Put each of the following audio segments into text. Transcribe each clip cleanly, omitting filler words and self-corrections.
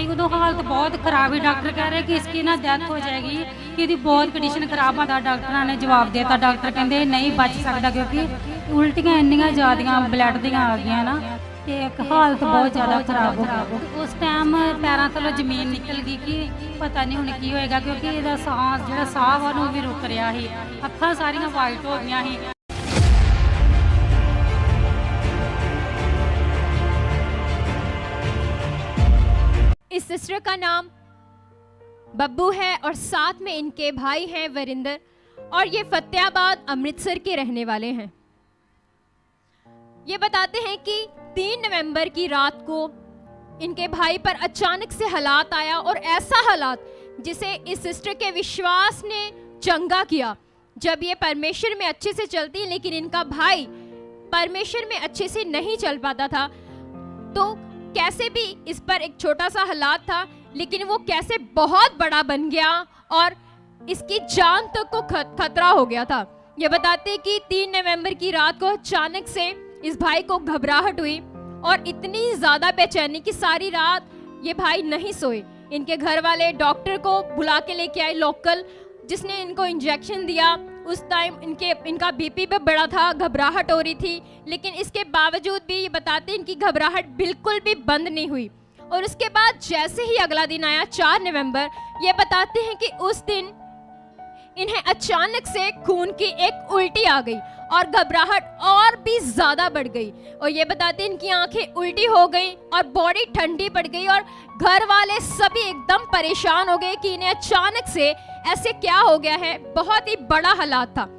ਛੋਟੀ ਉਦੋਂ ਹਾਲਤ ਬਹੁਤ ਖਰਾਬ ਹੀ। ਡਾਕਟਰ ਕਹਿ ਰਹੇ ਕਿ ਇਸकी ਨਾ ਡੈਥ ਹੋ ਜਾएगी, ਕਿ ਇਹਦੀ ਬਹੁਤ ਕੰਡੀਸ਼ਨ ਖਰਾਬ ਆ। ਡਾਕਟਰਾਂ ਨੇ ਜਵਾਬ ਦੇ ਦਿੱਤਾ, ਡਾਕਟਰ ਕਹਿੰਦੇ ਨਹੀਂ ਬਚ ਸਕਦਾ ਕਿਉਂਕਿ ਉਲਟੀਆਂ ਇੰਨੀਆਂ ਜ਼ਿਆਦੀਆਂ ਬਲੱਡ ਦੀਆਂ ਆ ਗਈਆਂ ਨਾ, ਤੇ ਇੱਕ ਹਾਲਤ ਬਹੁਤ ਜ਼ਿਆਦਾ ਖਰਾਬ ਹੋ ਗਈ। ਉਸ ਟਾਈਮ ਪੈਰਾਂ ਥੱਲੋਂ ਜ਼ਮੀਨ ਨਿਕਲ ਗਈ ਕਿ ਪਤਾ ਨਹੀਂ ਹੁਣ ਕੀ ਹੋਏਗਾ, ਕਿਉਂਕਿ ਇਹਦਾ ਸਾਹ ਜਿਹੜਾ ਸਾਹ ਵਾ ਉਹ ਵੀ ਰੁਕ ਰਿਹਾ ਸੀ, ਅੱਖਾਂ ਸਾਰੀਆਂ ਵਾਈਟ ਹੋ ਗਈਆਂ ਸੀ। इस सिस्टर का नाम बब्बू है और साथ में इनके भाई हैं वरिंदर, और ये फतेहाबाद अमृतसर के रहने वाले हैं। ये बताते हैं कि 3 नवंबर की रात को इनके भाई पर अचानक से हालात आया, और ऐसा हालात जिसे इस सिस्टर के विश्वास ने चंगा किया। जब ये परमेश्वर में अच्छे से चलती, लेकिन इनका भाई परमेश्वर में अच्छे से नहीं चल पाता था, तो कैसे भी इस पर एक छोटा सा हालात था, लेकिन वो कैसे बहुत बड़ा बन गया और इसकी जान तक को खतरा हो गया था। ये बताते कि 3 नवंबर की रात को अचानक से इस भाई को घबराहट हुई और इतनी ज्यादा बेचैनी कि सारी रात ये भाई नहीं सोए। इनके घर वाले डॉक्टर को बुला के लेके आए लोकल, जिसने इनको इंजेक्शन दिया। उस टाइम इनका बीपी भी बढ़ा था, घबराहट हो रही थी, लेकिन इसके बावजूद भी ये बताते हैं इनकी घबराहट बिल्कुल भी बंद नहीं हुई। और उसके बाद जैसे ही अगला दिन आया 4 नवंबर, ये बताते हैं कि उस दिन इन्हें अचानक से खून की एक उल्टी आ गई और घबराहट और भी ज्यादा बढ़ गई। और ये बताते हैं इनकी आंखें उल्टी हो गई और बॉडी ठंडी पड़ गई, और घर वाले सभी एकदम परेशान हो गए कि इन्हें अचानक से ऐसे क्या हो गया है। बहुत ही बड़ा हालात था।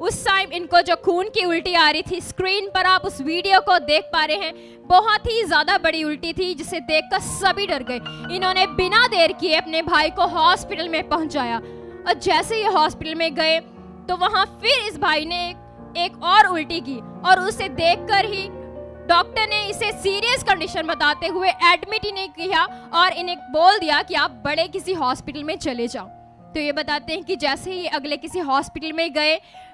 उस टाइम इनको जो खून की उल्टी आ रही थी, स्क्रीन पर आप उस वीडियो को देख पा रहे हैं, बहुत ही ज्यादा बड़ी उल्टी थी जिसे देखकर सभी डर गए। इन्होंने बिना देर किए अपने भाई को हॉस्पिटल में पहुंचाया, और जैसे ही हॉस्पिटल में गए तो वहां फिर इस भाई ने एक और उल्टी की, और उसे देखकर ही डॉक्टर ने इसे सीरियस कंडीशन बताते हुए एडमिट ही नहीं किया और इन्हें बोल दिया कि आप बड़े किसी हॉस्पिटल में चले जाओ। तो ये बताते हैं कि जैसे ही अगले किसी हॉस्पिटल में गए,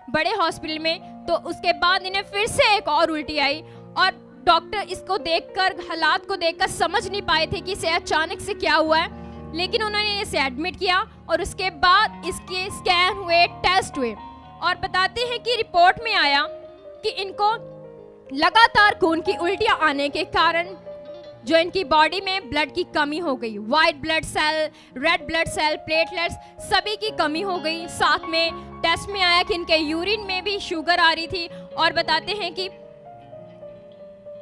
बड़े हॉस्पिटल में, तो उसके बाद इन्हें फिर से एक और उल्टी आई, और डॉक्टर इसको देखकर, हालात को देखकर समझ नहीं पाए थे कि इसे अचानक से क्या हुआ है, लेकिन उन्होंने इसे एडमिट किया और उसके बाद इसके स्कैन हुए, टेस्ट हुए, और बताते हैं कि रिपोर्ट में आया कि इनको लगातार खून की उल्टियां आने के कारण जो इनकी बॉडी में ब्लड की कमी हो गई, white blood cell, red blood cell, platelets, सभी की कमी हो गई। साथ में टेस्ट में आया कि इनके यूरिन में भी शुगर आ रही थी, और बताते हैं कि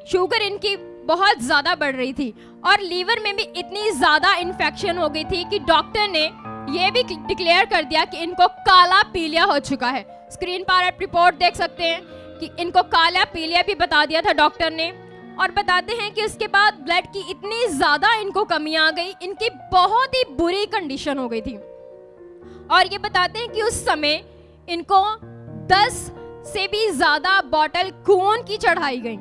शुगर इनकी बहुत ज्यादा बढ़ रही थी, और लीवर में भी इतनी ज्यादा इन्फेक्शन हो गई थी कि डॉक्टर ने यह भी डिक्लेयर कर दिया कि इनको काला पीलिया हो चुका है। स्क्रीन पर आप रिपोर्ट देख सकते हैं कि इनको काला पीलिया भी बता दिया था डॉक्टर ने। और बताते हैं कि उसके बाद ब्लड की इतनी ज्यादा इनको कमी आ गई, इनकी बहुत ही बुरी कंडीशन हो गई थी। और ये बताते हैं कि उस समय इनको 10 से भी ज्यादा बॉटल खून की चढ़ाई गई।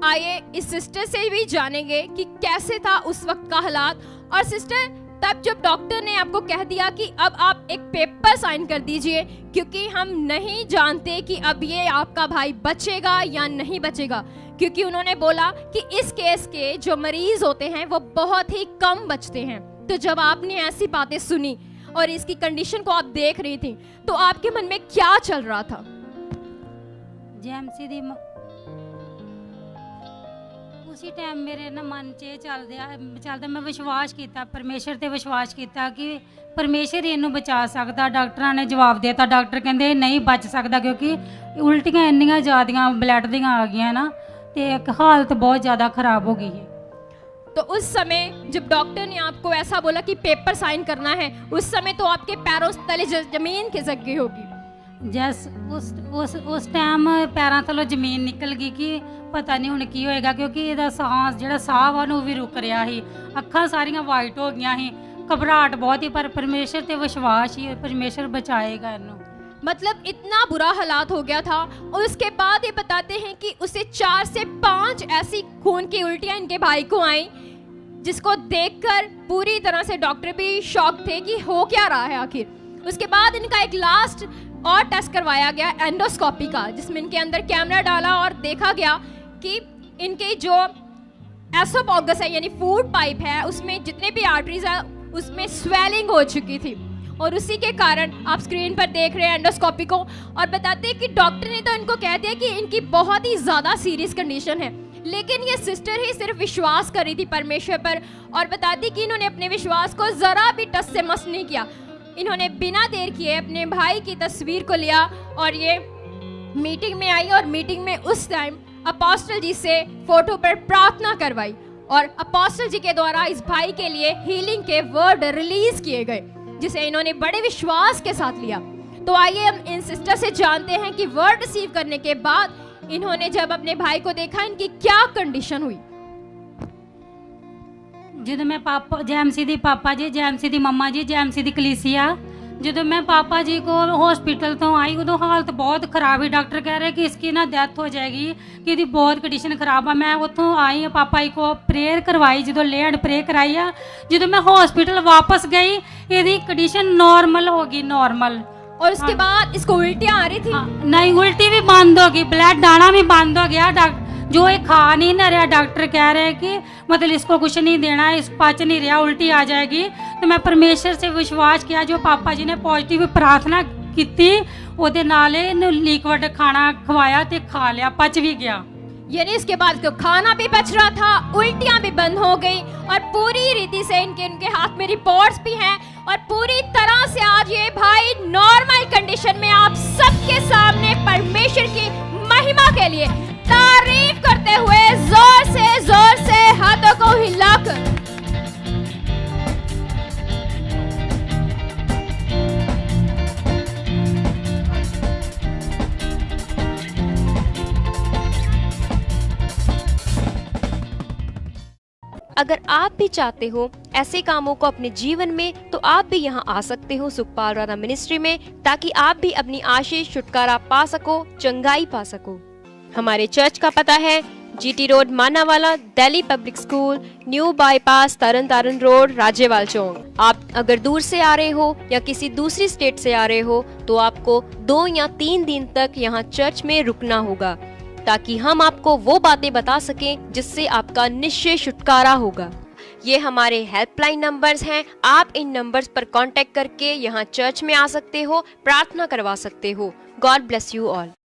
आइए इस सिस्टर से भी जानेंगे कि कैसे था उस वक्त का हालात। और सिस्टर, तब जब डॉक्टर ने आपको कह दिया कि अब आप एक पेपर साइन कर दीजिए, क्योंकि हम नहीं जानते कि अब ये आपका भाई बचेगा या नहीं बचेगा, क्योंकि उन्होंने बोला कि इस केस के जो मरीज होते हैं वो बहुत ही कम बचते हैं। तो जब आपने ऐसी बातें सुनी और इसकी कंडीशन को आप देख रही थी, तो आपके मन में क्या चल रहा था? जेएमसी दी उसी टाइम मेरे ना मन च चलदा मैं विश्वास किया, परमेश्वर ते विश्वास किया कि परमेश्वर ही इनू बचा सकता। डॉक्टरां ने जवाब देता, डॉक्टर कहंदे नहीं बच सकता क्योंकि उल्टियां इन्नियां ज़्यादा ब्लड दियां आ गई ना, तो एक हालत बहुत ज़्यादा खराब हो गई है। तो उस समय जब डॉक्टर ने आपको ऐसा बोला कि पेपर साइन करना है, उस समय तो आपके पैरों तले जमीन खिसक गई होगी। जैस उस टाइम पैरों थलों जमीन निकल गई कि पता नहीं हुण की होएगा, क्योंकि ਇਹਦਾ ਸਾਹ ਜਿਹੜਾ ਸਾਹ ਵਾ ਉਹ ਵੀ ਰੁਕ ਰਿਹਾ ਸੀ, ਅੱਖਾਂ ਸਾਰੀਆਂ ਵਾਈਟ ਹੋ ਗਈਆਂ ਸੀ, ਘਬਰਾਹਟ बहुत ही, पर परमेश्वर ते विश्वास ही, परमेश्वर बचाएगा इन्हों। मतलब इतना बुरा हालात हो गया था। और उसके बाद ये बताते हैं कि उसे 4 से 5 ऐसी खून की उल्टियां इनके भाई को आई, जिसको देखकर पूरी तरह से डॉक्टर भी शॉक थे कि हो क्या रहा है आखिर। उसके बाद इनका एक लास्ट और टेस्ट करवाया गया एंडोस्कोपी का, जिसमें इनके अंदर कैमरा डाला और देखा गया कि इनके जो एसोफेगस है यानी फूड पाइप है, उसमें जितने भी आर्टरीज है उसमें स्वेलिंग हो चुकी थी और उसी के कारण आप स्क्रीन पर देख रहे हैं एंडोस्कोपी को। और बताते हैं कि डॉक्टर ने तो इनको कह दिया कि इनकी बहुत ही ज़्यादा सीरियस कंडीशन है, लेकिन ये सिस्टर ही सिर्फ विश्वास कर रही थी परमेश्वर पर और बताती कि इन्होंने अपने विश्वास को ज़रा भी टस से मस नहीं किया। इन्होंने बिना देर किए अपने भाई की तस्वीर को लिया और ये मीटिंग में आई और मीटिंग में उस टाइम अपोस्टल जी से फोटो पर प्रार्थना करवाई और अपोस्टल जी के द्वारा इस भाई के लिए हीलिंग के वर्ड रिलीज किए गए, जिसे इन्होंने बड़े विश्वास के साथ लिया। तो आइए हम इन सिस्टर से जानते हैं कि वर्ड रिसीव करने के बाद इन्होंने जब अपने भाई को देखा इनकी क्या कंडीशन हुई। ਜਦੋਂ मैं पापा जैमसी दी पापा जी जैमसी दी मम्मा जी जैमसी दी कलीसिया ਜਦੋਂ मैं पापा जी को हॉस्पिटल तो आई उदों हालत बहुत खराब ही, डॉक्टर कह रहे कि इसकी ना डेथ हो जाएगी कि इसकी बहुत कंडीशन खराब है। मैं उतों आई पापा जी को प्रेयर करवाई, जो ले एंड प्रे कराई आ, जो मैं हॉस्पिटल वापस गई इसकी कंडीशन नॉर्मल हो गई, नॉर्मल। और उसके बाद इसको उल्टियाँ आ रही थी? नहीं, उल्टी भी बंद हो गई, ब्लड आना भी बंद हो गया। डॉक्टर जो ये खा नहीं ना रहा, डॉक्टर कह रहे हैं कि मतलब इसको कुछ नहीं देना है, इस पच नहीं रहा, उल्टी आ जाएगी। तो मैं परमेश्वर से विश्वास किया, जो पापा जी ने पॉजिटिव प्रार्थना की ਉਹਦੇ ਨਾਲ ਇਹਨੂੰ लिक्विड खाना खवाया तो खा लिया, पच भी गया। यानी इसके बाद तो खाना भी पच रहा था, उल्टियां भी बंद हो गई और पूरी रीति से इनके हाथ में रिपोर्ट्स भी हैं और पूरी तरह से आज ये भाई नॉर्मल कंडीशन में आप सबके सामने परमेश्वर की महिमा के लिए तारीफ करते हुए जोर से हाथों को हिलाकर अगर आप भी चाहते हो ऐसे कामों को अपने जीवन में, तो आप भी यहाँ आ सकते हो सुखपाल राणा मिनिस्ट्री में, ताकि आप भी अपनी आशीष छुटकारा पा सको, चंगाई पा सको। हमारे चर्च का पता है GT road Manawala, Delhi public school, new bypass, Tarn Taran road, Rajewal Chowk. आप अगर दूर से आ रहे हो या किसी दूसरी स्टेट से आ रहे हो तो आपको 2 या 3 दिन तक यहाँ चर्च में रुकना होगा, ताकि हम आपको वो बातें बता सकें जिससे आपका निश्चय छुटकारा होगा। ये हमारे हेल्पलाइन नंबर्स हैं, आप इन नंबर्स पर कांटेक्ट करके यहाँ चर्च में आ सकते हो, प्रार्थना करवा सकते हो। God bless you all.